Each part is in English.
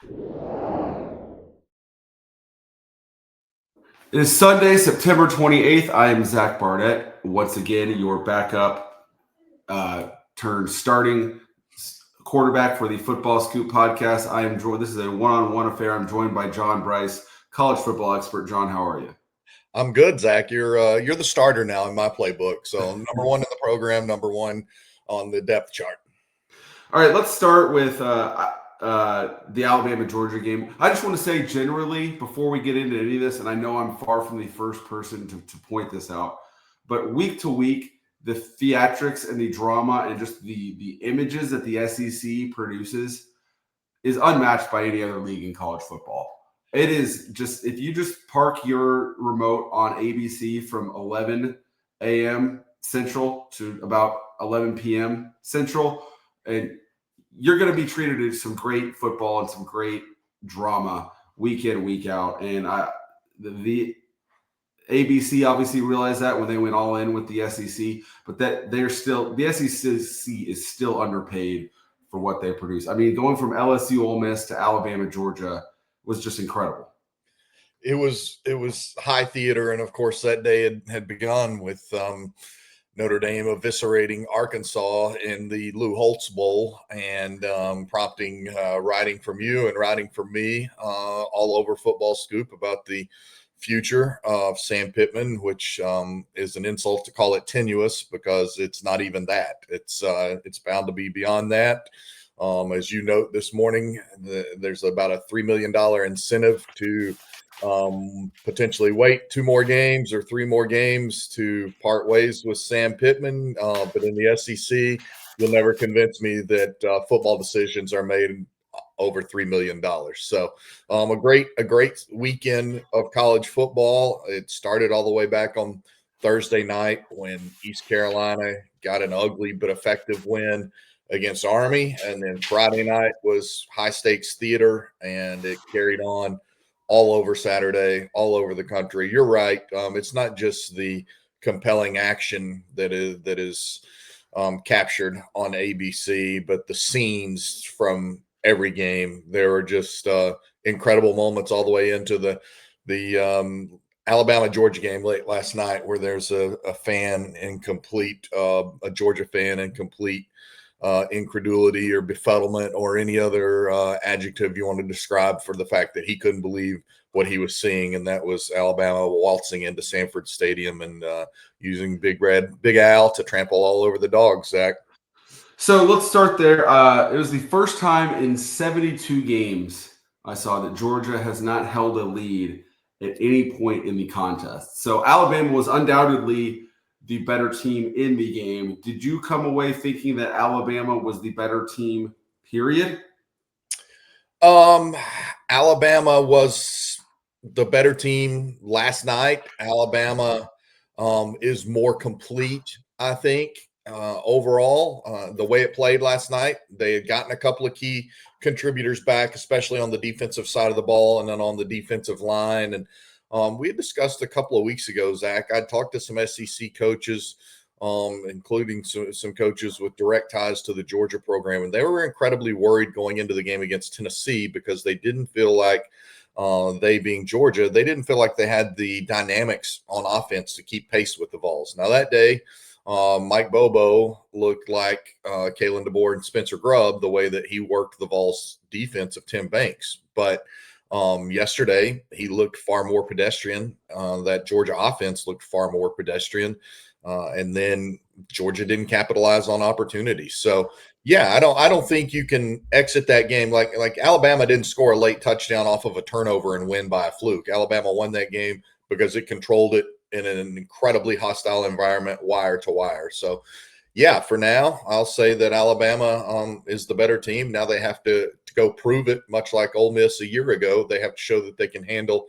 It is Sunday, September 28th. I am Zach Barnett. Once again, your backup turned starting quarterback for the Football Scoop podcast. I am joined. This is a one-on-one affair. I'm joined by John Brice, college football expert. John, how are you? I'm good, Zach. You're the starter now in my playbook. So number one in the program, number one on the depth chart. All right, let's start with the Alabama-Georgia game. I just want to say generally, before we get into any of this, and I know I'm far from the first person to point this out, but week to week, the theatrics and the drama and just the images that the SEC produces is unmatched by any other league in college football. It is just, if you just park your remote on ABC from 11 a.m. Central to about 11 p.m. Central, and you're going to be treated to some great football and some great drama week in, week out. And the ABC obviously realized that when they went all in with the SEC, but that the SEC is still underpaid for what they produce. I mean, going from LSU, Ole Miss to Alabama, Georgia was just incredible. It was high theater, and of course that day had begun with Notre Dame eviscerating Arkansas in the Lou Holtz Bowl and prompting writing from you and writing from me all over Football Scoop about the future of Sam Pittman, which is an insult to call it tenuous because it's not even that. It's bound to be beyond that. As you note this morning, there's about a $3 million incentive to potentially wait 2 more games or 3 more games to part ways with Sam Pittman. But in the SEC, you'll never convince me that football decisions are made over $3 million. So a great weekend of college football. It started all the way back on Thursday night when East Carolina got an ugly but effective win against Army. And then Friday night was high stakes theater, and it carried on all over Saturday, all over the country. You're right. It's not just the compelling action that is captured on ABC, but the scenes from every game. There were just incredible moments all the way into the Alabama-Georgia game late last night, where there's a fan in complete a Georgia fan in complete incredulity or befuddlement or any other adjective you want to describe for the fact that he couldn't believe what he was seeing, and that was Alabama waltzing into Sanford Stadium and using Big Al to trample all over the dogs, Zach. So let's start there. It was the first time in 72 games I saw that Georgia has not held a lead at any point in the contest. So Alabama was undoubtedly the better team in the game. Did you come away thinking that Alabama was the better team, period? Alabama was the better team last night. Alabama is more complete, I think. Overall, the way it played last night, they had gotten a couple of key contributors back, especially on the defensive side of the ball and then on the defensive line. And we had discussed a couple of weeks ago, Zach, I talked to some SEC coaches, including some coaches with direct ties to the Georgia program, and they were incredibly worried going into the game against Tennessee because they didn't feel like they being Georgia, they didn't feel like they had the dynamics on offense to keep pace with the Vols. Now that day, Mike Bobo looked like Kalen DeBoer and Spencer Grubb, the way that he worked the Vols defense of Tim Banks. But yesterday, he looked far more pedestrian. That Georgia offense looked far more pedestrian. And then Georgia didn't capitalize on opportunities. So, yeah, I don't think you can exit that game like Alabama didn't score a late touchdown off of a turnover and win by a fluke. Alabama won that game because it controlled it in an incredibly hostile environment, wire to wire. So, yeah, for now, I'll say that Alabama is the better team. Now they have to go prove it, much like Ole Miss a year ago. They have to show that they can handle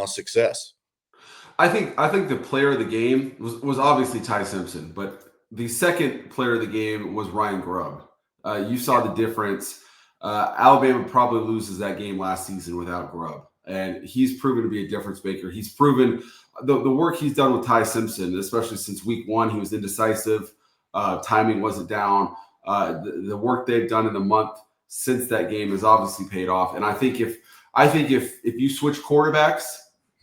success. I think the player of the game was obviously Ty Simpson, but the second player of the game was Ryan Grubb. You saw the difference. Alabama probably loses that game last season without Grubb, and he's proven to be a difference maker. He's proven the work he's done with Ty Simpson, especially since week 1, he was indecisive. Timing wasn't down. The work they've done in the month since that game has obviously paid off. And I think if you switch quarterbacks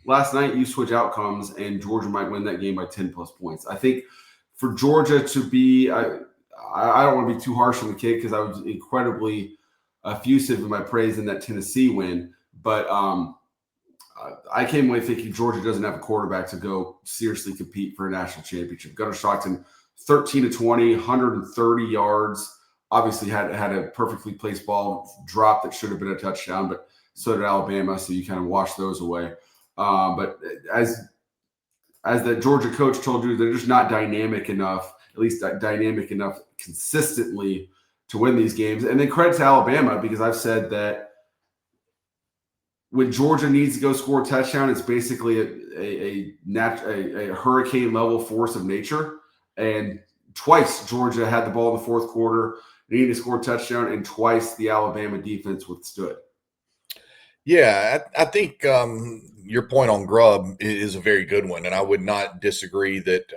last night, you switch outcomes, and Georgia might win that game by 10 plus points. I think for Georgia to be, I don't want to be too harsh on the kid because I was incredibly effusive in my praise in that Tennessee win, but I came away thinking Georgia doesn't have a quarterback to go seriously compete for a national championship. Gunnar Stockton, 13 to 20, 130 yards. Obviously had a perfectly placed ball drop that should have been a touchdown, but so did Alabama. So you kind of wash those away. But as the Georgia coach told you, they're just not dynamic enough, at least dynamic enough consistently to win these games. And then credit to Alabama, because I've said that when Georgia needs to go score a touchdown, it's basically a hurricane level force of nature. And twice Georgia had the ball in the fourth quarter, needed to score a touchdown, and twice the Alabama defense withstood. Yeah, I think your point on Grubb is a very good one, and I would not disagree that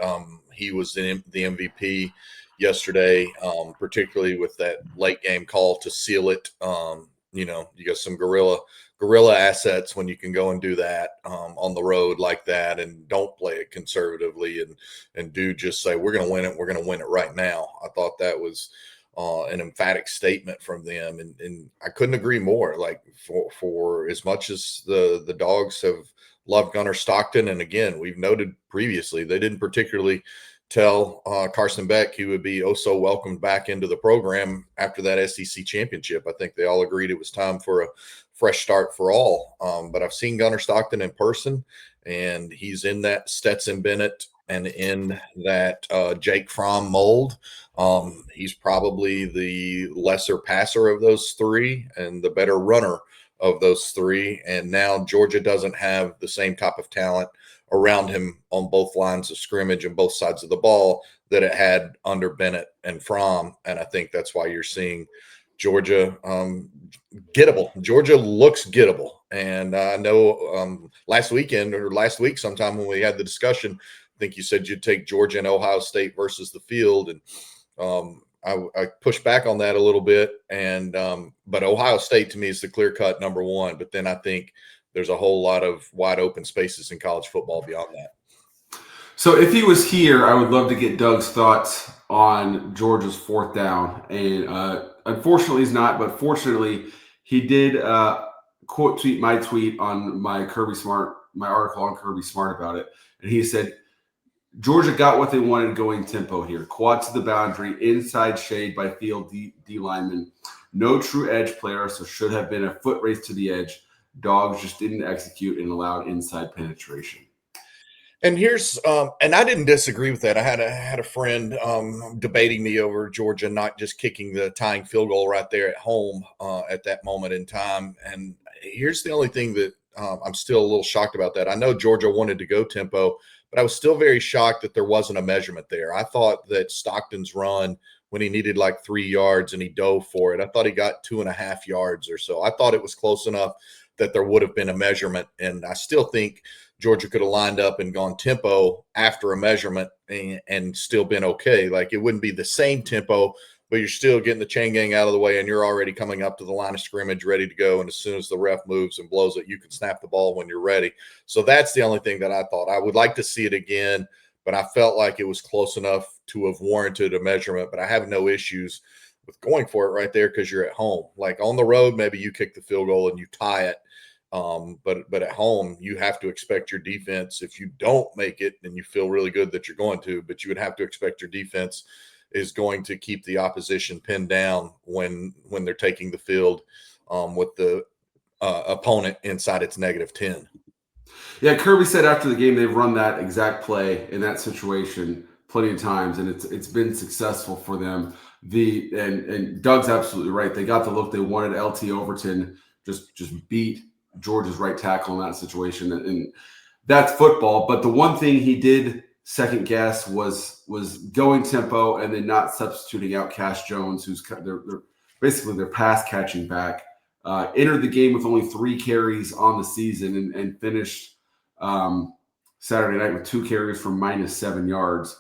he was the MVP yesterday, particularly with that late game call to seal it. You got some guerrilla assets when you can go and do that on the road like that, and don't play it conservatively and do just say we're going to win it. We're going to win it right now. I thought that was an emphatic statement from them, and I couldn't agree more. Like for as much as the Dogs have loved Gunnar Stockton, and again we've noted previously they didn't particularly tell Carson Beck he would be so welcomed back into the program after that SEC championship. I think they all agreed it was time for a fresh start for all. But I've seen Gunnar Stockton in person, and he's in that Stetson Bennett and in that Jake Fromm mold. He's probably the lesser passer of those three and the better runner of those three. And now Georgia doesn't have the same type of talent around him on both lines of scrimmage and both sides of the ball that it had under Bennett and Fromm. And I think that's why you're seeing Georgia gettable. Georgia looks gettable. And I know last week sometime when we had the discussion, I think you said you'd take Georgia and Ohio State versus the field. And I pushed back on that a little bit. And but Ohio State to me is the clear-cut number one. But then I think there's a whole lot of wide open spaces in college football beyond that. So if he was here, I would love to get Doug's thoughts on Georgia's fourth down. And unfortunately he's not, but fortunately he did quote tweet my tweet on my article on Kirby Smart about it. And he said, Georgia got what they wanted going tempo here. Quad to the boundary, inside shade by field D lineman. No true edge player, so should have been a foot race to the edge. Dogs just didn't execute and allowed inside penetration. And here's and I didn't disagree with that. I had a friend debating me over Georgia not just kicking the tying field goal right there at home at that moment in time. And here's the only thing that I'm still a little shocked about that. I know Georgia wanted to go tempo, but I was still very shocked that there wasn't a measurement there. I thought that Stockton's run, when he needed like 3 yards and he dove for it, I thought he got 2.5 yards or so. I thought it was close enough that there would have been a measurement. And I still think Georgia could have lined up and gone tempo after a measurement and still been okay. Like it wouldn't be the same tempo, but you're still getting the chain gang out of the way and you're already coming up to the line of scrimmage ready to go. And as soon as the ref moves and blows it, you can snap the ball when you're ready. So that's the only thing that I thought. I would like to see it again, but I felt like it was close enough to have warranted a measurement. But I have no issues with going for it right there because you're at home. Like on the road, maybe you kick the field goal and you tie it. But at home, you have to expect your defense, if you don't make it, and you feel really good that you're going to, but you would have to expect your defense is going to keep the opposition pinned down when they're taking the field with the opponent inside its -10. Yeah, Kirby said after the game they've run that exact play in that situation plenty of times, and it's been successful for them. And Doug's absolutely right. They got the look they wanted. LT Overton just beat Georgia's right tackle in that situation, and that's football. But the one thing he did second guess was going tempo and then not substituting out Cash Jones, who's they're basically their pass catching back. Entered the game with only 3 carries on the season and finished Saturday night with 2 carries for -7 yards.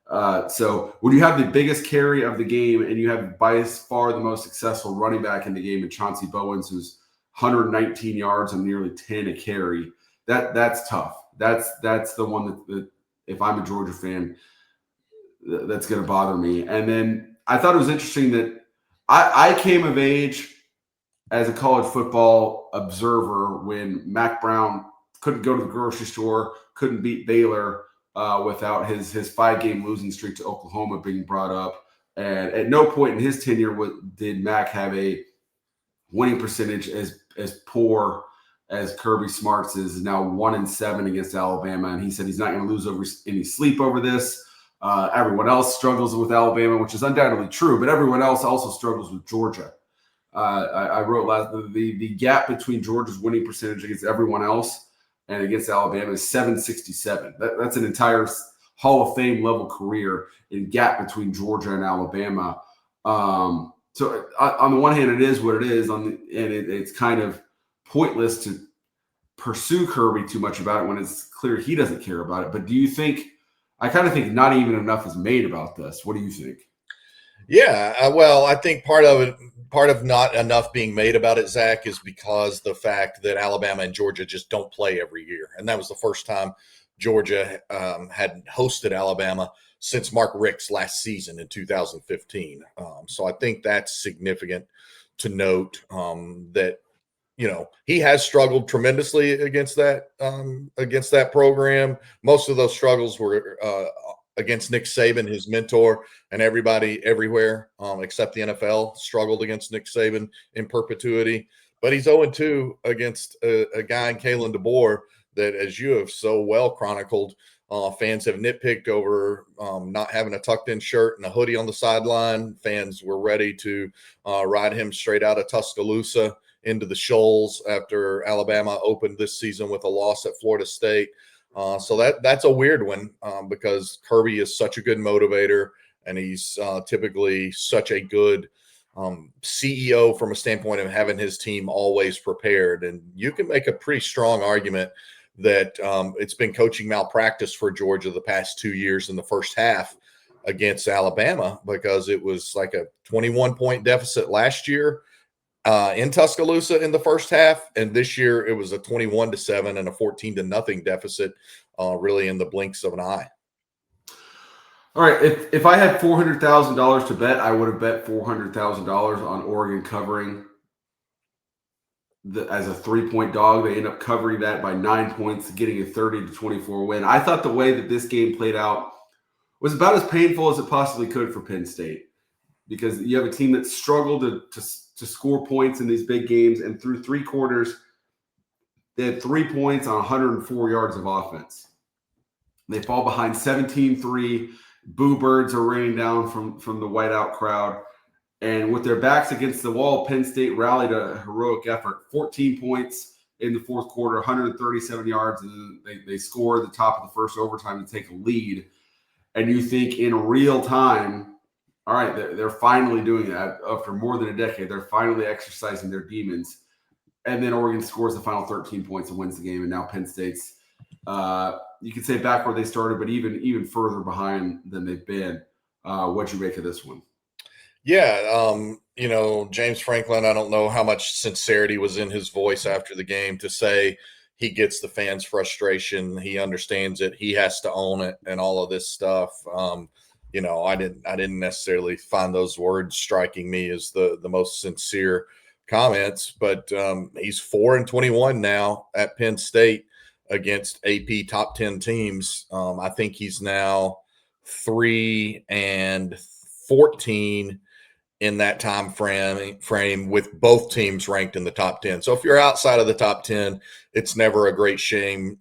So when you have the biggest carry of the game and you have by far the most successful running back in the game in Chauncey Bowens, who's 119 yards and nearly 10 a carry, that's tough. That's the one that if I'm a Georgia fan, that's going to bother me. And then I thought it was interesting that I came of age as a college football observer when Mac Brown couldn't go to the grocery store, couldn't beat Baylor without his 5-game losing streak to Oklahoma being brought up. And at no point in his tenure did Mac have a winning percentage as poor as Kirby Smart's is now 1-7 against Alabama. And he said he's not going to lose any sleep over this. Everyone else struggles with Alabama, which is undoubtedly true, but everyone else also struggles with Georgia. I wrote the gap between Georgia's winning percentage against everyone else and against Alabama is 767. That's an entire Hall of Fame level career in gap between Georgia and Alabama. So on the one hand, it is what it is, it's kind of pointless to pursue Kirby too much about it when it's clear he doesn't care about it. But do you think? I kind of think not even enough is made about this. What do you think? Yeah, well, I think part of not enough being made about it, Zach, is because the fact that Alabama and Georgia just don't play every year. And that was the first time Georgia had hosted Alabama since Mark Richt's last season in 2015. So I think that's significant to note that, he has struggled tremendously against that program. Most of those struggles were against Nick Saban, his mentor, and everybody everywhere except the NFL struggled against Nick Saban in perpetuity. But he's 0-2 against a guy in Kalen DeBoer that, as you have so well chronicled, fans have nitpicked over not having a tucked-in shirt and a hoodie on the sideline. Fans were ready to ride him straight out of Tuscaloosa into the Shoals after Alabama opened this season with a loss at Florida State. So that's a weird one because Kirby is such a good motivator, and he's typically such a good CEO from a standpoint of having his team always prepared. And you can make a pretty strong argument that it's been coaching malpractice for Georgia the past 2 years in the first half against Alabama, because it was like a 21-point deficit last year in Tuscaloosa in the first half, and this year it was a 21-7 and a 14-0 deficit, really in the blinks of an eye. All right, if I had $400,000 to bet, I would have bet $400,000 on Oregon covering as a 3-point dog. They end up covering that by 9 points, getting a 30-24 win. I thought the way that this game played out was about as painful as it possibly could for Penn State, because you have a team that struggled to score points in these big games, and through 3 quarters, they had 3 points on 104 yards of offense. They fall behind 17-3. Boo birds are raining down from the whiteout crowd. And with their backs against the wall, Penn State rallied a heroic effort. 14 points in the fourth quarter, 137 yards, and they score at the top of the first overtime to take a lead. And you think in real time, all right, they're finally doing that after more than a decade. They're finally exercising their demons. And then Oregon scores the final 13 points and wins the game. And now Penn State's, you could say back where they started, but even further behind than they've been. What'd you make of this one? Yeah, James Franklin, I don't know how much sincerity was in his voice after the game to say he gets the fans' frustration. He understands it. He has to own it and all of this stuff. I didn't necessarily find those words striking me as the most sincere comments, but he's 4-21 now at Penn State against AP top 10 teams. I think he's now 3-14 in that time frame with both teams ranked in the top 10. So if you're outside of the top 10, it's never a great shame,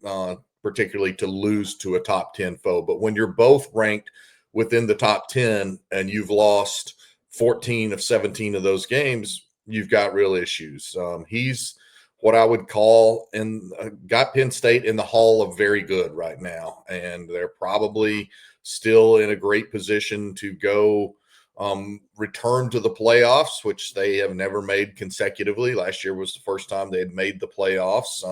particularly to lose to a top 10 foe. But when you're both ranked within the top 10 and you've lost 14 of 17 of those games, you've got real issues. He's what I would call got Penn State in the hall of very good right now. And they're probably still in a great position to go return to the playoffs, which they have never made consecutively. Last year was the first time they had made the playoffs,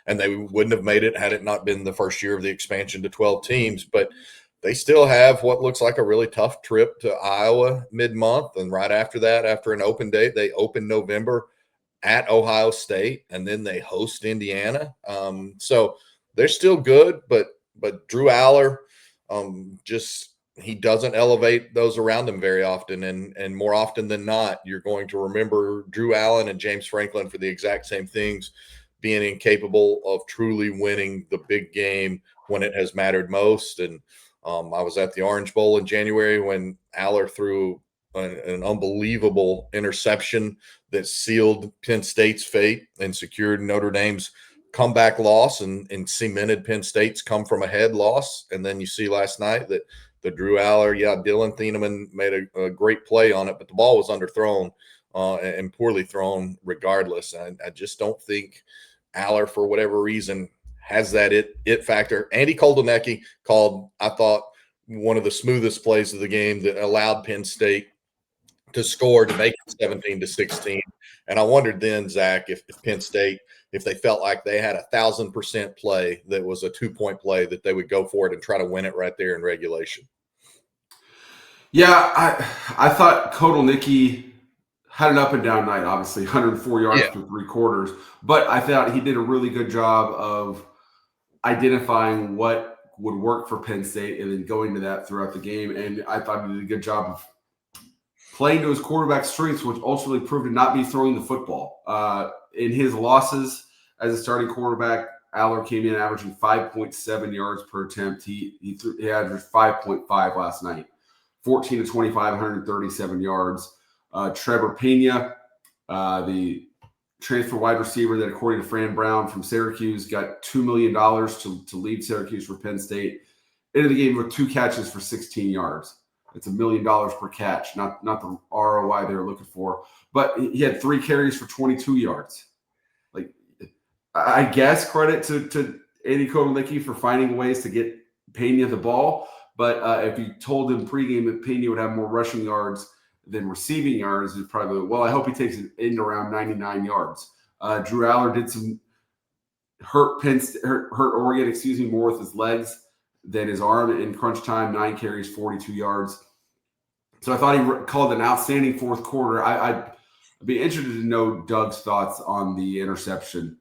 and they wouldn't have made it had it not been the first year of the expansion to 12 teams. But they still have what looks like a really tough trip to Iowa mid-month. And right after that, after an open date, they open November at Ohio State, and then they host Indiana. So they're still good, but Drew Aller just he doesn't elevate those around him very often, and more often than not, you're going to remember Drew Allen and James Franklin for the exact same things, being incapable of truly winning the big game when it has mattered most. And I was at the Orange Bowl in January when Aller threw an unbelievable interception that sealed Penn State's fate and secured Notre Dame's comeback loss and cemented Penn State's come from ahead loss. And then you see last night that the Drew Aller, Dylan Thieneman made a great play on it, but the ball was underthrown and poorly thrown regardless. I just don't think Aller, for whatever reason, has that it factor. Andy Koldenecki called, I thought, one of the smoothest plays of the game that allowed Penn State to score to make it 17-16. And I wondered then, Zach, if Penn State, if they felt like they had 1,000% play that was a 2-point play, that they would go for it and try to win it right there in regulation. Yeah, I thought Koldenecki had an up and down night, obviously 104 yards for 3 quarters, but I thought he did a really good job of identifying what would work for Penn State and then going to that throughout the game. And I thought he did a good job of playing to his quarterback strengths, which ultimately proved to not be throwing the football. In his losses as a starting quarterback, Aller came in averaging 5.7 yards per attempt. He averaged 5.5 last night, 14 to 25, 137 yards. Trevor Pena, the transfer wide receiver that, according to Fran Brown from Syracuse, got $2 million to leave Syracuse for Penn State. Into the game with 2 catches for 16 yards. It's $1 million per catch, not the ROI they were looking for. But he had 3 carries for 22 yards. Like, I guess credit to Andy Koldenecki for finding ways to get Pena the ball. But if you told him pregame that Pena would have more rushing yards than receiving yards, it's probably, well, I hope he takes it in around 99 yards. Drew Aller did some hurt Oregon, more with his legs than his arm in crunch time. 9 carries, 42 yards. So I thought he called an outstanding fourth quarter. I'd be interested to know Doug's thoughts on the interception.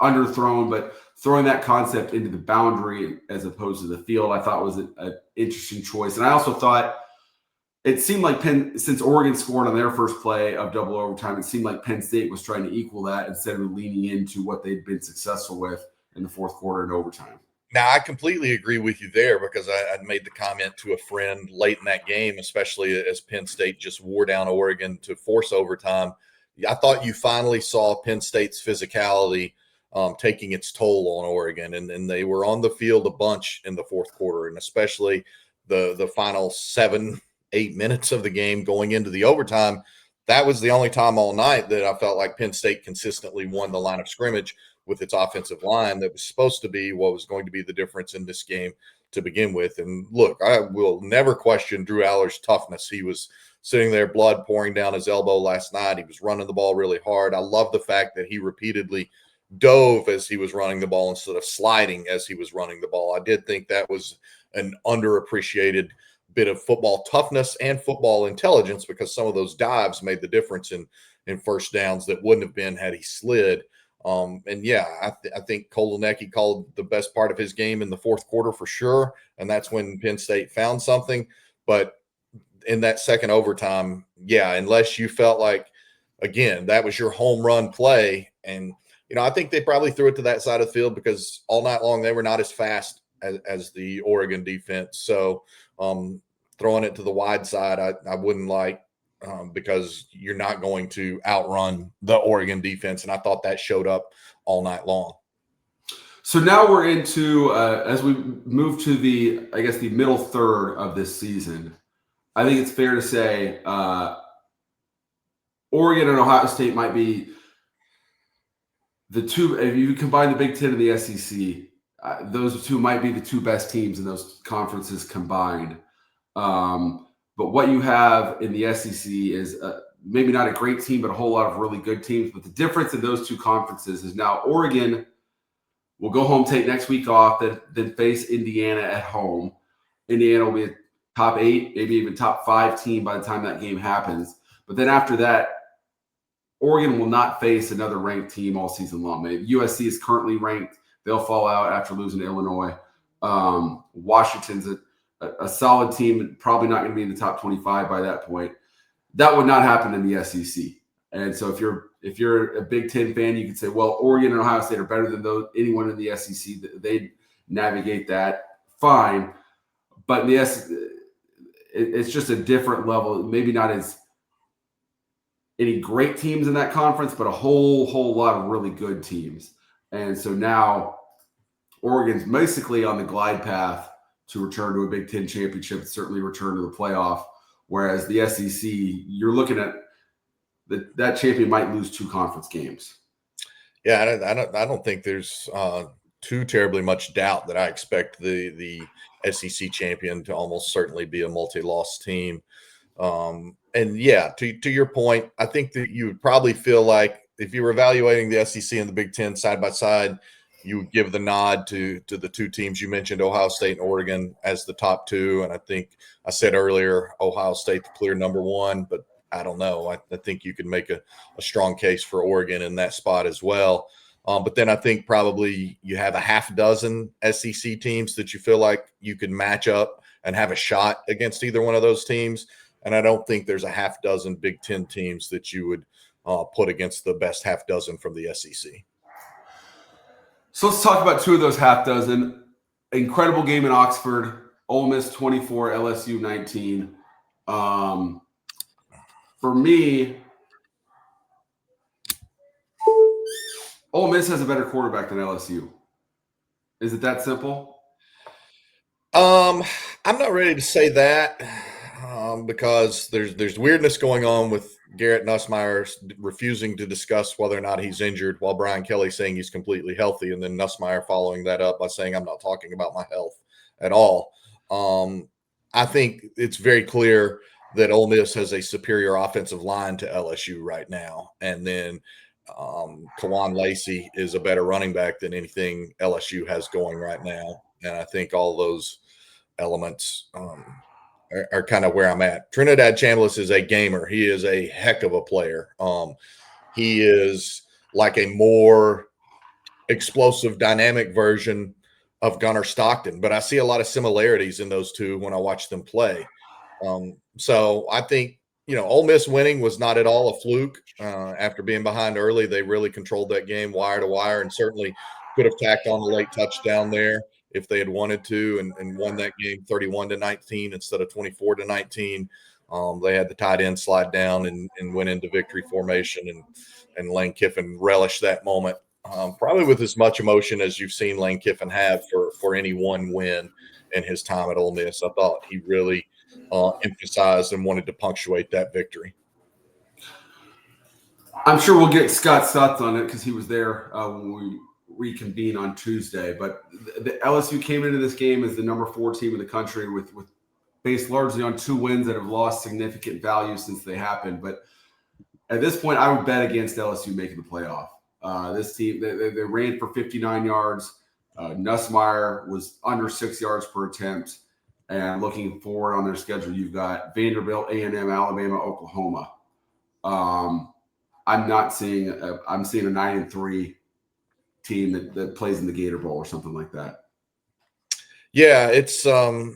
Underthrown, but throwing that concept into the boundary as opposed to the field, I thought was an interesting choice. And I also thought it seemed like since Oregon scored on their first play of double overtime, it seemed like Penn State was trying to equal that instead of leaning into what they'd been successful with in the fourth quarter and overtime. Now, I completely agree with you there because I made the comment to a friend late in that game, especially as Penn State just wore down Oregon to force overtime. I thought you finally saw Penn State's physicality taking its toll on Oregon, and they were on the field a bunch in the fourth quarter, and especially the final 7-8 minutes of the game going into the overtime. That was the only time all night that I felt like Penn State consistently won the line of scrimmage with its offensive line that was supposed to be what was going to be the difference in this game to begin with. And look, I will never question Drew Aller's toughness. He was sitting there, blood pouring down his elbow last night. He was running the ball really hard. I love the fact that he repeatedly dove as he was running the ball instead of sliding as he was running the ball. I did think that was an underappreciated bit of football toughness and football intelligence, because some of those dives made the difference in first downs that wouldn't have been had he slid. And yeah, I think Koldenecki called the best part of his game in the fourth quarter for sure. And that's when Penn State found something. But in that second overtime, yeah, unless you felt like, again, that was your home run play. And, I think they probably threw it to that side of the field because all night long they were not as fast as the Oregon defense. So throwing it to the wide side, I wouldn't like. Because you're not going to outrun the Oregon defense. And I thought that showed up all night long. So now we're into, as we move to the middle third of this season, I think it's fair to say Oregon and Ohio State might be the two, if you combine the Big Ten and the SEC, those two might be the two best teams in those conferences combined. But what you have in the SEC is maybe not a great team, but a whole lot of really good teams. But the difference in those two conferences is now Oregon We'll go home, take next week off, then face Indiana at home. Indiana will be a top 8, maybe even top 5 team by the time that game happens. But then after that, Oregon will not face another ranked team all season long. USC is currently ranked. They'll fall out after losing to Illinois. Washington's a solid team, probably not going to be in the top 25 by that point. That would not happen in the SEC. And so if you're a Big Ten fan, you could say, well, Oregon and Ohio State are better than anyone in the SEC. They navigate that fine. But in the it's just a different level. Maybe not as any great teams in that conference, but a whole lot of really good teams. And so now Oregon's basically on the glide path to return to a Big Ten championship, certainly return to the playoff. Whereas the SEC, you're looking at that champion might lose 2 conference games. Yeah, I don't think there's too terribly much doubt that I expect the SEC champion to almost certainly be a multi-loss team. And yeah, to your point, I think that you would probably feel like if you were evaluating the SEC and the Big Ten side by side, you would give the nod to the 2 teams you mentioned, Ohio State and Oregon, as the top 2. And I think I said earlier, Ohio State the clear number 1, but I don't know. I think you can make a strong case for Oregon in that spot as well. But then I think probably you have a half dozen SEC teams that you feel like you can match up and have a shot against either one of those teams. And I don't think there's a half dozen Big Ten teams that you would put against the best half dozen from the SEC. So let's talk about 2 of those half dozen. Incredible game in Oxford. Ole Miss 24, LSU 19. For me, Ole Miss has a better quarterback than LSU. Is it that simple? I'm not ready to say that because there's weirdness going on with Garrett Nussmeier refusing to discuss whether or not he's injured, while Brian Kelly saying he's completely healthy, and then Nussmeier following that up by saying I'm not talking about my health at all. I think it's very clear that Ole Miss has a superior offensive line to LSU right now, and then Kawan Lacey is a better running back than anything LSU has going right now. And I think all those elements are kind of where I'm at. Trinidad Chambliss is a gamer. He is a heck of a player. He is like a more explosive, dynamic version of Gunnar Stockton, but I see a lot of similarities in those 2 when I watch them play. So I think, Ole Miss winning was not at all a fluke. After being behind early, they really controlled that game wire to wire, and certainly could have tacked on the late touchdown there if they had wanted to, and won that game 31-19 instead of 24-19. They had the tight end slide down and went into victory formation, and Lane Kiffin relished that moment, probably with as much emotion as you've seen Lane Kiffin have for any one win in his time at Ole Miss. I thought he really emphasized and wanted to punctuate that victory. I'm sure we'll get Scott's thoughts on it because he was there when we reconvene on Tuesday. But the LSU came into this game as the number 4 team in the country with based largely on 2 wins that have lost significant value since they happened. But at this point, I would bet against LSU making the playoff. This team, they ran for 59 yards. Nussmeier was under 6 yards per attempt. And looking forward on their schedule, you've got Vanderbilt, A&M, Alabama, Oklahoma. I'm seeing a 9-3 team that plays in the Gator Bowl or something like that. Yeah, it's their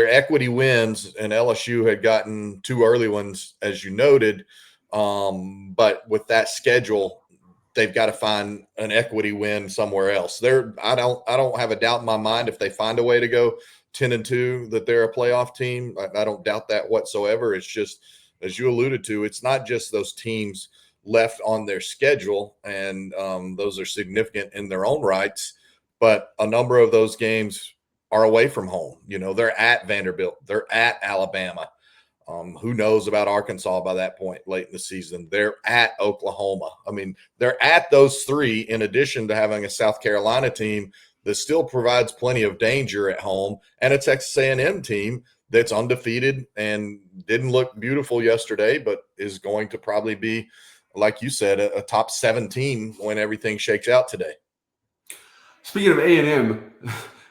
equity wins, and LSU had gotten 2 early ones, as you noted. But with that schedule, they've got to find an equity win somewhere else. I don't have a doubt in my mind if they find a way to go 10-2 that they're a playoff team. I don't doubt that whatsoever. It's just, as you alluded to, it's not just those teams left on their schedule, and those are significant in their own rights, but a number of those games are away from home. They're at Vanderbilt, they're at Alabama. Who knows about Arkansas by that point late in the season? They're at Oklahoma. I mean, they're at those 3 in addition to having a South Carolina team that still provides plenty of danger at home, and a Texas A&M team that's undefeated and didn't look beautiful yesterday, but is going to probably be, like you said, a top 7 team when everything shakes out today. Speaking of A&M,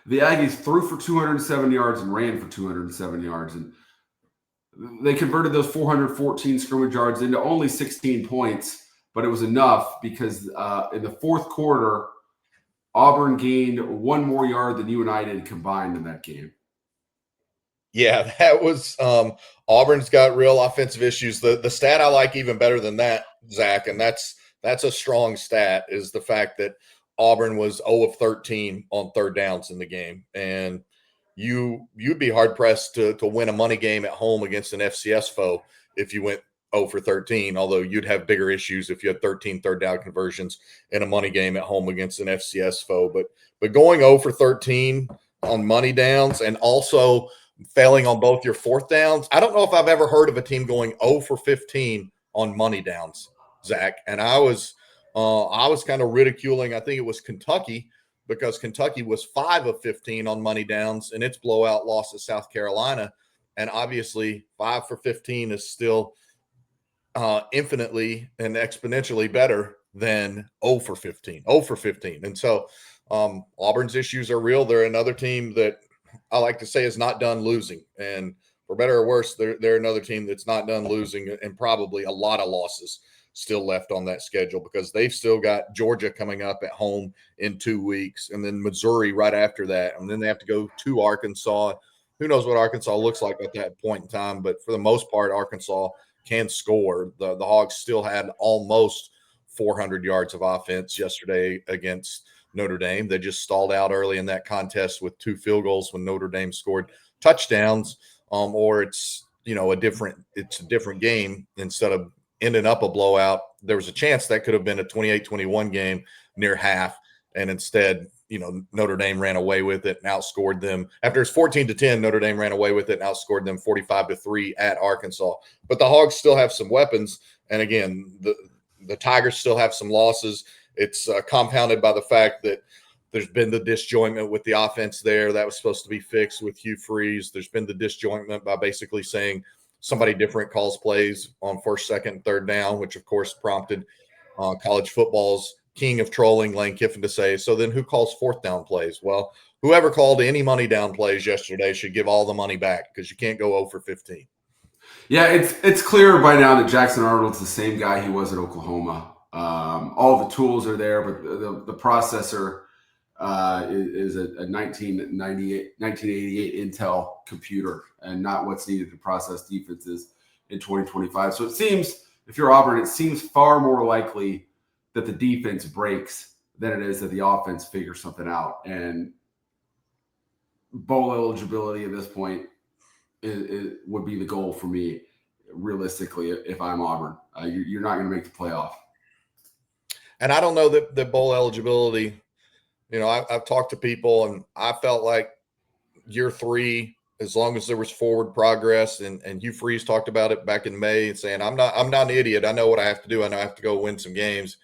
the Aggies threw for 207 yards and ran for 207 yards. And they converted those 414 scrimmage yards into only 16 points, but it was enough because in the fourth quarter, Auburn gained one more yard than you and I did combined in that game. Yeah, that was Auburn's got real offensive issues. The stat I like even better than that, Zach, and that's a strong stat, is the fact that Auburn was 0 of 13 on third downs in the game. And you'd be hard pressed to win a money game at home against an FCS foe if you went 0 for 13, although you'd have bigger issues if you had 13 third down conversions in a money game at home against an FCS foe. But going 0 for 13 on money downs and also failing on both your fourth downs, I don't know if I've ever heard of a team going 0 for 15 on money downs, Zach. And I was kind of ridiculing, I think it was Kentucky, because Kentucky was 5 of 15 on money downs in its blowout loss to South Carolina. And obviously 5 for 15 is still infinitely and exponentially better than 0 for 15. And so Auburn's issues are real. They're another team that I like to say is not done losing. And for better or worse, they're another team that's not done losing, and probably a lot of losses still left on that schedule, because they've still got Georgia coming up at home in 2 weeks, and then Missouri right after that. And then they have to go to Arkansas. Who knows what Arkansas looks like at that point in time, but for the most part, Arkansas can score. The Hogs still had almost 400 yards of offense yesterday against Notre Dame. They just stalled out early in that contest with 2 field goals when Notre Dame scored touchdowns, or it's a different game. Instead of ending up a blowout, there was a chance that could have been a 28-21 game near half, and instead Notre Dame ran away with it and outscored them. After it's 14-10, Notre Dame ran away with it and outscored them 45-3 at Arkansas. But the Hogs still have some weapons, and again, the Tigers still have some losses. It's compounded by the fact that there's been the disjointment with the offense there. That was supposed to be fixed with Hugh Freeze. There's been the disjointment by basically saying somebody different calls plays on first, second, third down, which of course prompted college football's king of trolling, Lane Kiffin, to say, so then who calls fourth down plays? Well, whoever called any money down plays yesterday should give all the money back, because you can't go 0 for 15. Yeah, it's clear by now that Jackson Arnold's the same guy he was at Oklahoma. All the tools are there, but the processor is a 1988 Intel computer, and not what's needed to process defenses in 2025. So it seems, if you're Auburn, it seems far more likely that the defense breaks than it is that the offense figures something out. And bowl eligibility at this point would be the goal for me, realistically, if I'm Auburn. You're not going to make the playoff. And I don't know that bowl eligibility, I've talked to people, and I felt like year 3, as long as there was forward progress, and Hugh Freeze talked about it back in May, saying, I'm not an idiot. I know what I have to do. I know I have to go win some games.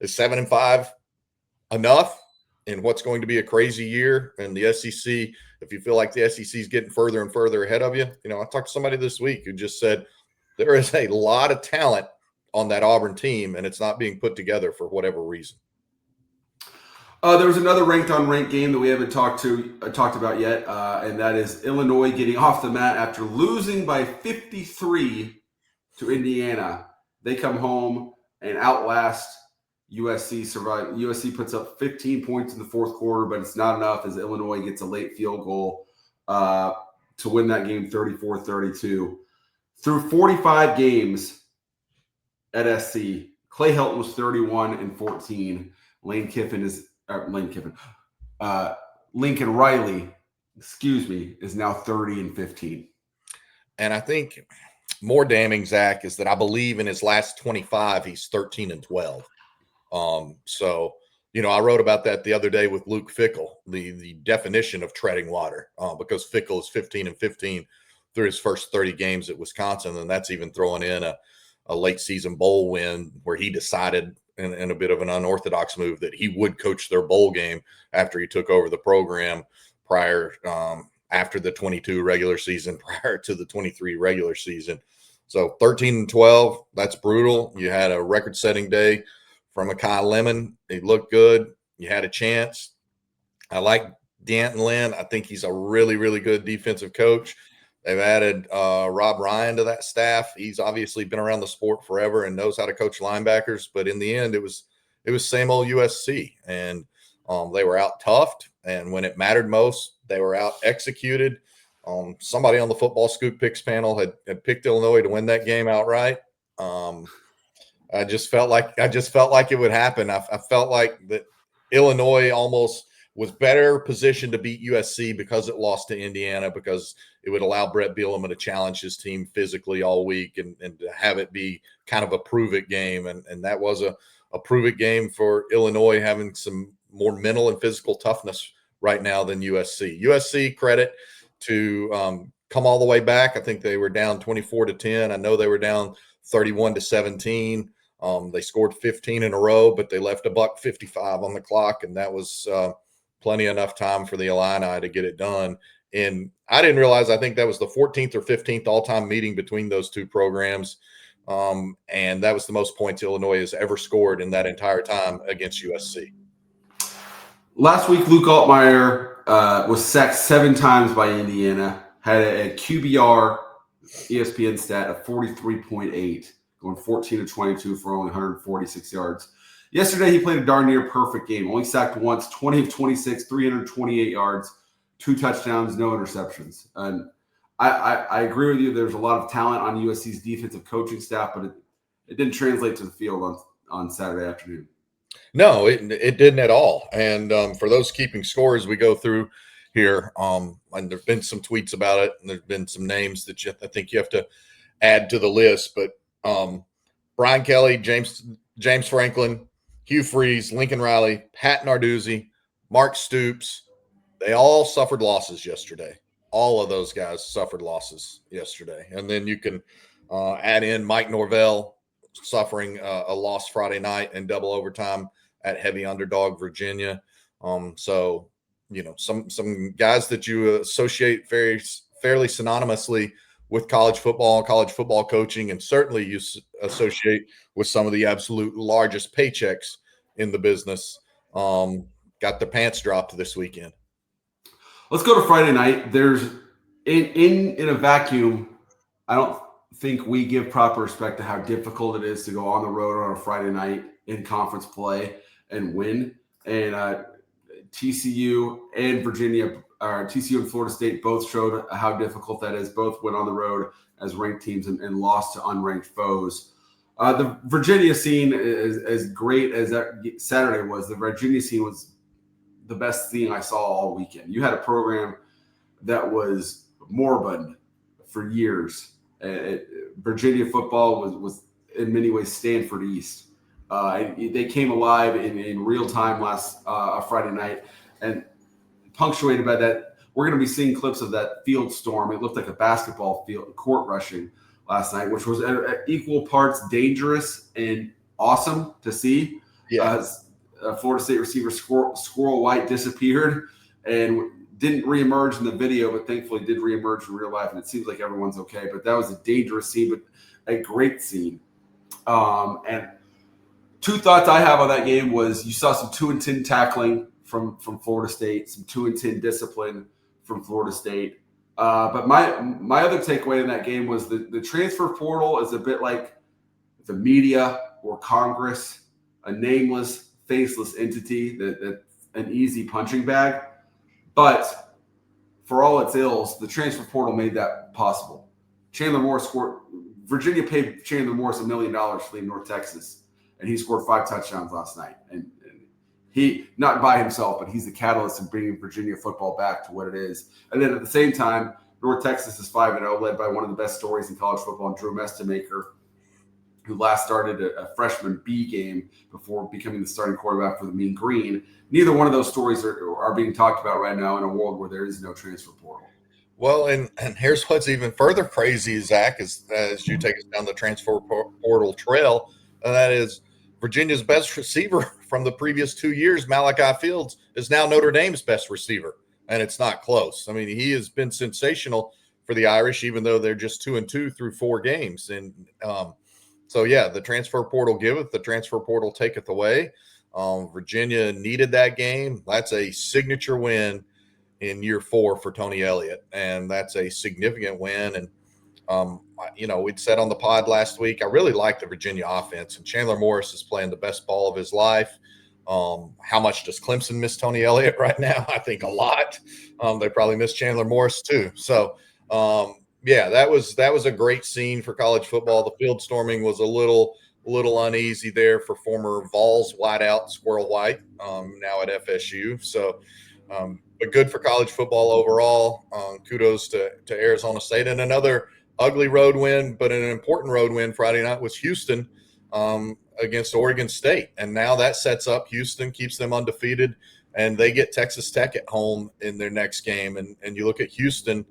Is 7-5 enough in what's going to be a crazy year? And the SEC, if you feel like the SEC is getting further and further ahead of you, I talked to somebody this week who just said there is a lot of talent on that Auburn team, and it's not being put together for whatever reason. There was another ranked-on-ranked game that we haven't talked about yet, and that is Illinois getting off the mat after losing by 53 to Indiana. They come home and outlast USC. USC puts up 15 points in the fourth quarter, but it's not enough as Illinois gets a late field goal to win that game 34-32. Through 45 games at SC, Clay Helton was 31-14. Lincoln Riley, is now 30-15. And I think more damning, Zach, is that I believe in his last 25, he's 13-12. So, I wrote about that the other day with Luke Fickell, the definition of treading water, because Fickell is 15-15 through his first 30 games at Wisconsin. And that's even throwing in a late season bowl win where he decided in a bit of an unorthodox move that he would coach their bowl game after he took over the program after the 22 regular season, prior to the 23 regular season. So 13-12, that's brutal. You had a record-setting day from Akai Lemon. He looked good. You had a chance. I like D'Anton Lynn. I think he's a really, really good defensive coach. They've added Rob Ryan to that staff. He's obviously been around the sport forever and knows how to coach linebackers. But in the end, it was same old USC, and they were out toughed. And when it mattered most, they were out executed. Somebody on the Football Scoop picks panel had picked Illinois to win that game outright. I just felt like it would happen. I felt like that Illinois almost was better positioned to beat USC because it lost to Indiana, because it would allow Brett Bielema to challenge his team physically all week and to have it be kind of a prove-it game. And that was a prove-it game for Illinois, having some more mental and physical toughness right now than USC. USC, credit to come all the way back. I think they were down 24-10. I know they were down 31-17. They scored 15 in a row, but they left $1:55 on the clock, and that was plenty enough time for the Illini to get it done. And I didn't realize, I think that was the 14th or 15th all-time meeting between those two programs. And that was the most points Illinois has ever scored in that entire time against USC. Last week, Luke Altmaier was sacked 7 times by Indiana, had a QBR ESPN stat of 43.8, going 14-22 for only 146 yards. Yesterday, he played a darn near perfect game. Only sacked once, 20 of 26, 328 yards, 2 touchdowns, no interceptions. And I agree with you. There's a lot of talent on USC's defensive coaching staff, but it didn't translate to the field on Saturday afternoon. No, it didn't at all. And for those keeping scores, we go through here, and there've been some tweets about it, and there's been some names that I think you have to add to the list. But Brian Kelly, James Franklin, Hugh Freeze, Lincoln Riley, Pat Narduzzi, Mark Stoops, they all suffered losses yesterday. All of those guys suffered losses yesterday. And then you can add in Mike Norvell suffering a loss Friday night in double overtime at heavy underdog Virginia. So, you know, some guys that you associate fairly synonymously with college football, college football coaching, and certainly you associate with some of the absolute largest paychecks in the business, got their pants dropped this weekend. Let's go to Friday night. There's in a vacuum, I don't think we give proper respect to how difficult it is to go on the road on a Friday night in conference play and win. And TCU and Virginia, or TCU and Florida State both showed how difficult that is. Both went on the road as ranked teams and lost to unranked foes. The Virginia scene is as great as that Saturday was. The Virginia scene was the best thing I saw all weekend. You had a program that was moribund for years. Virginia football was in many ways Stanford East. They came alive in real time last Friday night, and punctuated by that, we're going to be seeing clips of that field storm. It looked like a basketball field court rushing last night, which was at equal parts dangerous and awesome to see. Yeah. Florida State receiver Squirrel White disappeared and didn't reemerge in the video, but thankfully did reemerge in real life, and it seems like everyone's okay. But that was a dangerous scene, but a great scene. And 2 thoughts I have on that game was you saw some 2-10 tackling from Florida State, some 2-10 discipline from Florida State. But my other takeaway in that game was the transfer portal is a bit like the media or Congress, a nameless, faceless entity that's an easy punching bag. But for all its ills, the transfer portal made that possible. Virginia paid Chandler Morris $1 million to leave North Texas, and he scored 5 touchdowns last night. And he, not by himself, but he's the catalyst in bringing Virginia football back to what it is. And then at the same time, North Texas is 5-0, led by one of the best stories in college football, Drew Mestemaker, who last started a freshman B game before becoming the starting quarterback for the Mean Green. Neither one of those stories are being talked about right now in a world where there is no transfer portal. Well, and here's what's even further crazy, Zach, as you take us down the transfer portal trail, and that is Virginia's best receiver from the previous 2 years, Malachi Fields, is now Notre Dame's best receiver, and it's not close. I mean, he has been sensational for the Irish, even though they're just 2-2 through 4 games. And so, yeah, the transfer portal giveth, the transfer portal taketh away. Virginia needed that game. That's a signature win in year 4 for Tony Elliott, and that's a significant win. And we'd said on the pod last week, I really like the Virginia offense, and Chandler Morris is playing the best ball of his life. How much does Clemson miss Tony Elliott right now? I think a lot. They probably miss Chandler Morris too. So, that was a great scene for college football. The field storming was a little uneasy there for former Vols wideout Squirrel White, now at FSU. So, but good for college football overall. Kudos to Arizona State. And another ugly road win, but an important road win Friday night was Houston against Oregon State. And now that sets up Houston, keeps them undefeated, and they get Texas Tech at home in their next game. And you look at Houston,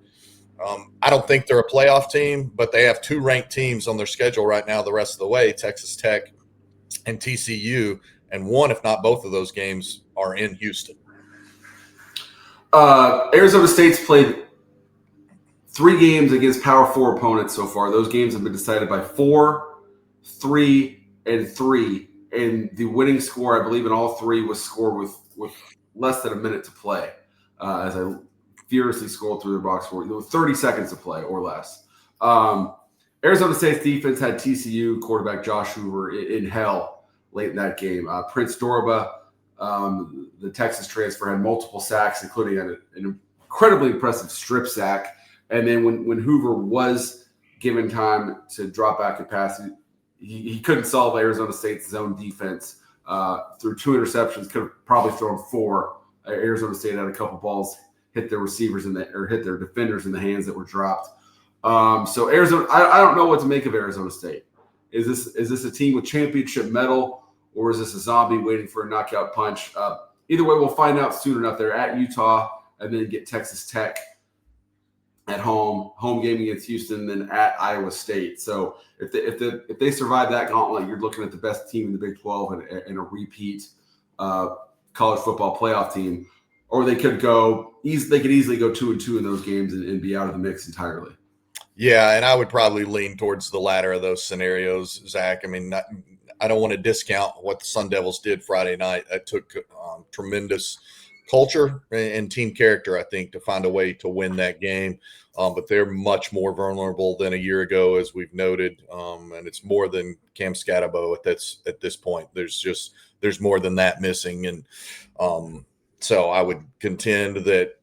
I don't think they're a playoff team, but they have 2 ranked teams on their schedule right now the rest of the way, Texas Tech and TCU, and one, if not both of those games are in Houston. Arizona State's played 3 games against Power 4 opponents so far. Those games have been decided by 4, 3, and 3. And the winning score, I believe, in all 3 was scored with less than a minute to play. As I furiously scrolled through the box score, 30 seconds to play or less. Arizona State's defense had TCU quarterback Josh Hoover in hell late in that game. Prince Dorba, the Texas transfer, had multiple sacks, including an incredibly impressive strip sack. And then when Hoover was given time to drop back and pass, he couldn't solve Arizona State's zone defense. Through 2 interceptions, could have probably thrown 4. Arizona State had a couple balls hit their receivers hit their defenders in the hands that were dropped. So Arizona, I don't know what to make of Arizona State. Is this a team with championship mettle, or is this a zombie waiting for a knockout punch? Either way, we'll find out soon enough. They're at Utah and then get Texas Tech at home game against Houston, then at Iowa State. So if they survive that gauntlet, you're looking at the best team in the Big 12 and a repeat college football playoff team. Or they could easily go 2-2 in those games and be out of the mix entirely. Yeah, and I would probably lean towards the latter of those scenarios, Zach. I mean, I don't want to discount what the Sun Devils did Friday night. That took tremendous culture and team character, I think, to find a way to win that game. But they're much more vulnerable than a year ago, as we've noted. And it's more than Cam Scatabo at this point. There's more than that missing. And so I would contend that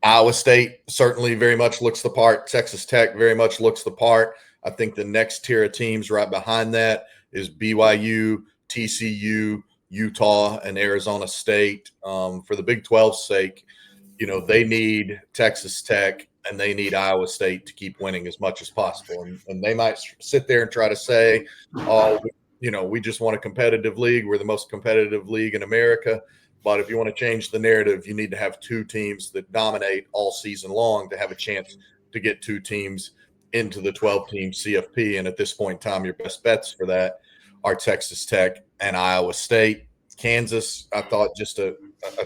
Iowa State certainly very much looks the part. Texas Tech very much looks the part. I think the next tier of teams right behind that is BYU, TCU, Utah, and Arizona State. For the Big 12's sake, they need Texas Tech and they need Iowa State to keep winning as much as possible. And they might sit there and try to say, we just want a competitive league. We're the most competitive league in America. But if you want to change the narrative, you need to have 2 teams that dominate all season long to have a chance to get 2 teams into the 12-team CFP. And at this point in time, your best bets for that are Texas Tech and Iowa State. Kansas, I thought, just a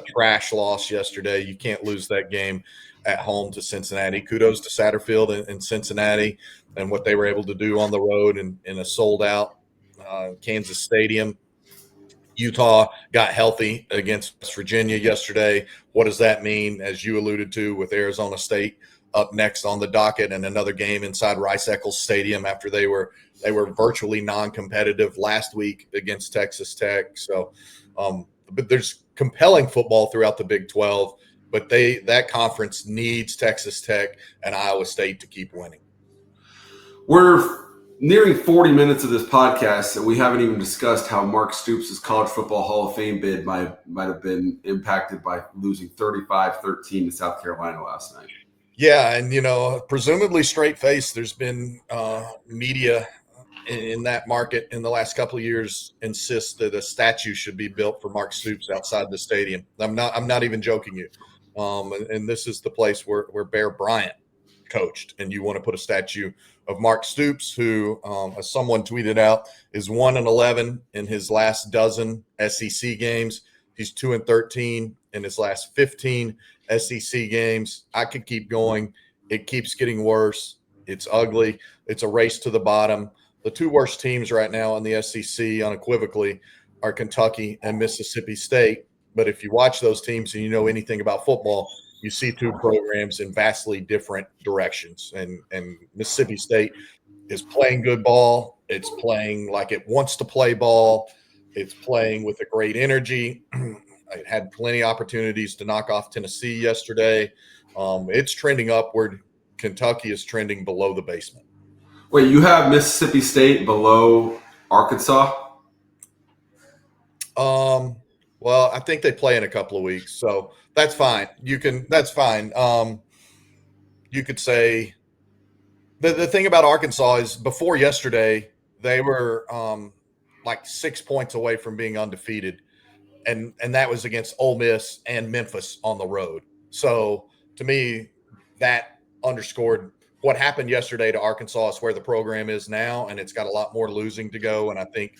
trash loss yesterday. You can't lose that game at home to Cincinnati. Kudos to Satterfield and Cincinnati and what they were able to do on the road in a sold-out Kansas Stadium. Utah got healthy against West Virginia yesterday. What does that mean, as you alluded to, with Arizona State up next on the docket and another game inside Rice-Eccles Stadium after they were virtually non-competitive last week against Texas Tech. So, but there's compelling football throughout the Big 12, but that conference needs Texas Tech and Iowa State to keep winning. We're nearing 40 minutes of this podcast, and we haven't even discussed how Mark Stoops' College Football Hall of Fame bid might have been impacted by losing 35-13 to South Carolina last night. Yeah, and, presumably straight-faced, there's been media in that market in the last couple of years insist that a statue should be built for Mark Stoops outside the stadium. I'm not even joking you. And this is the place where Bear Bryant coached, and you want to put a statue of Mark Stoops, who, as someone tweeted out, is 1-11 in his last dozen SEC games. He's 2-13 in his last 15 SEC games. I could keep going. It keeps getting worse. It's ugly. It's a race to the bottom. The 2 worst teams right now in the SEC, unequivocally, are Kentucky and Mississippi State. But if you watch those teams and you know anything about football, you see two programs in vastly different directions. And Mississippi State is playing good ball. It's playing like it wants to play ball. It's playing with a great energy. It had plenty of opportunities to knock off Tennessee yesterday. It's trending upward. Kentucky is trending below the basement. Wait, you have Mississippi State below Arkansas? Well, I think they play in a couple of weeks, so that's fine. That's fine. You could say the thing about Arkansas is before yesterday, they were like 6 points away from being undefeated. And that was against Ole Miss and Memphis on the road. So to me, that underscored what happened yesterday to Arkansas is where the program is now, and it's got a lot more losing to go. And I think,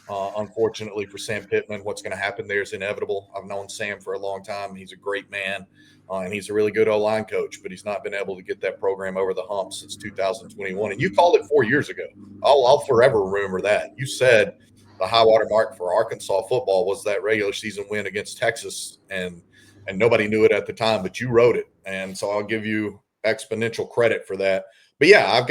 unfortunately for Sam Pittman, what's going to happen there is inevitable. I've known Sam for a long time. He's a great man, and he's a really good O-line coach, but he's not been able to get that program over the hump since 2021. And you called it 4 years ago. I'll forever remember that. You said – the high water mark for Arkansas football was that regular season win against Texas, and nobody knew it at the time, but you wrote it. And so I'll give you exponential credit for that. But yeah,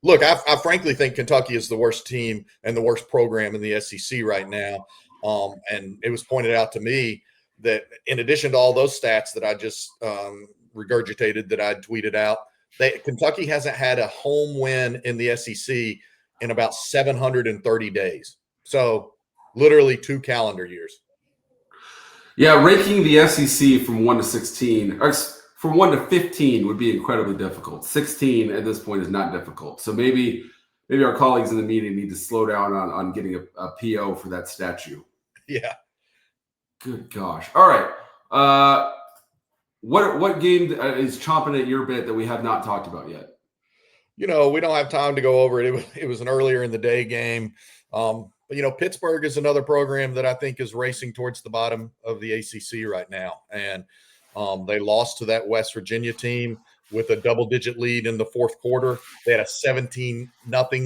look, I frankly think Kentucky is the worst team and the worst program in the SEC right now. And it was pointed out to me that in addition to all those stats that I just regurgitated that I tweeted out, Kentucky hasn't had a home win in the SEC in about 730 days. So literally 2 calendar years. Yeah, ranking the SEC from 1 to 16, or from 1 to 15 would be incredibly difficult. 16 at this point is not difficult. So maybe our colleagues in the media need to slow down on getting a PO for that statue. Yeah. Good gosh. All right. What game is chomping at your bit that we have not talked about yet? We don't have time to go over it. It was an earlier in the day game. But, Pittsburgh is another program that I think is racing towards the bottom of the ACC right now. And they lost to that West Virginia team with a double-digit lead in the fourth quarter. They had a 17-0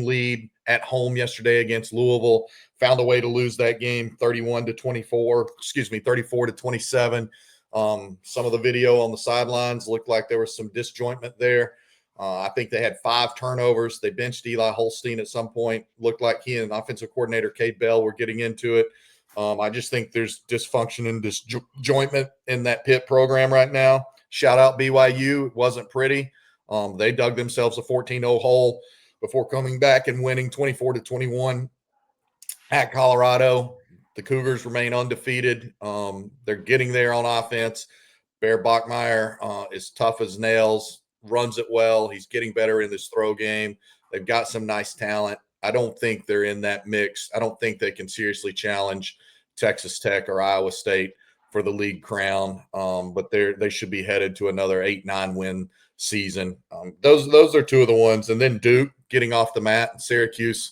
lead at home yesterday against Louisville, found a way to lose that game 34-27. Some of the video on the sidelines looked like there was some disjointment there. I think they had 5 turnovers. They benched Eli Holstein at some point. Looked like he and offensive coordinator Cade Bell were getting into it. I just think there's dysfunction and disjointment in that Pitt program right now. Shout out BYU. It wasn't pretty. They dug themselves a 14-0 hole before coming back and winning 24-21 at Colorado. The Cougars remain undefeated. They're getting there on offense. Bear Bachmeier is tough as nails. Runs it well. He's getting better in this throw game. They've got some nice talent. I don't think they're in that mix. I don't think they can seriously challenge Texas Tech or Iowa State for the league crown. But they should be headed to another 8-9 win season. Those are two of the ones. And then Duke getting off the mat, and Syracuse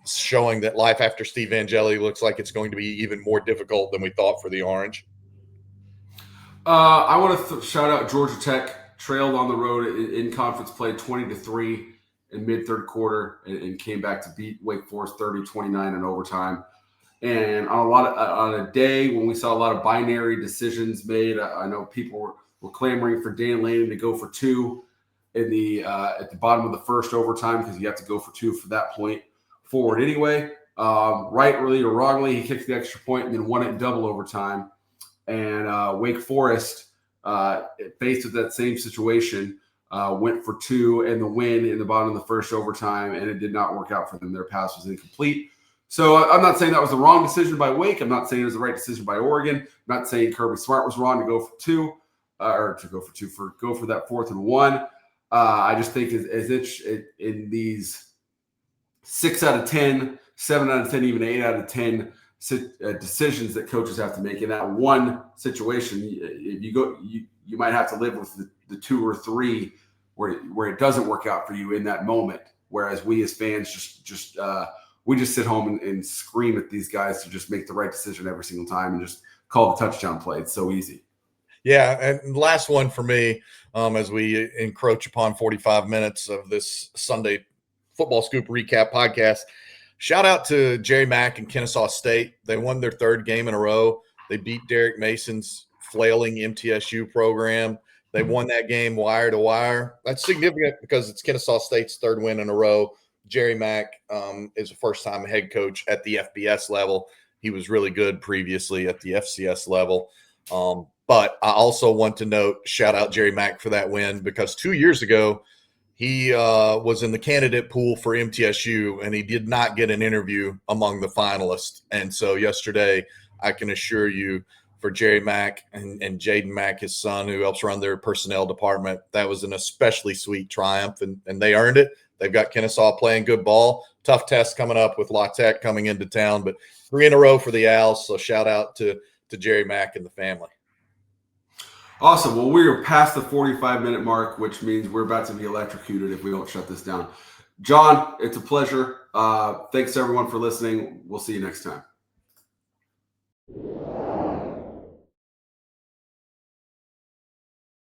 showing that life after Steve Angeli looks like it's going to be even more difficult than we thought for the Orange. I want to shout out Georgia Tech. Trailed on the road in conference play 20-3 in mid-third quarter and came back to beat Wake Forest 30-29 in overtime. And on a day when we saw a lot of binary decisions made, I know people were clamoring for Dan Lanning to go for 2 in the at the bottom of the first overtime because you have to go for 2 for that point forward anyway. Rightly or wrongly, he kicked the extra point and then won it in double overtime. And Wake Forest, faced with that same situation, went for 2 and the win in the bottom of the first overtime, and it did not work out for them. Their pass was incomplete. So I'm not saying that was the wrong decision by Wake. I'm not saying it was the right decision by Oregon. I'm not saying Kirby Smart was wrong to go for 2, go for that 4th and 1. I just think in these 6 out of 10, 7 out of 10, even 8 out of 10 decisions that coaches have to make in that one situation, you might have to live with the 2 or 3 where it doesn't work out for you in that moment. Whereas we as fans we just sit home and scream at these guys to just make the right decision every single time and just call the touchdown play. It's so easy. Yeah, and last one for me, as we encroach upon 45 minutes of this Sunday Football Scoop recap podcast. shout out to Jerry Mack and Kennesaw State. They won their third game in a row. They beat Derek Mason's flailing MTSU program. They won that game wire to wire. That's significant because it's Kennesaw State's third win in a row. Jerry Mack is a first-time head coach at the FBS level. He was really good previously at the FCS level. But I also want to note, shout out Jerry Mack for that win, because 2 years ago, he was in the candidate pool for MTSU, and he did not get an interview among the finalists. And so yesterday, I can assure you, for Jerry Mack and Jaden Mack, his son, who helps run their personnel department, that was an especially sweet triumph, and they earned it. They've got Kennesaw playing good ball. Tough test coming up with La Tech coming into town, but 3 in a row for the Owls. So shout out to Jerry Mack and the family. Awesome. Well, we are past the 45-minute mark, which means we're about to be electrocuted if we don't shut this down. John, it's a pleasure. Thanks, everyone, for listening. We'll see you next time.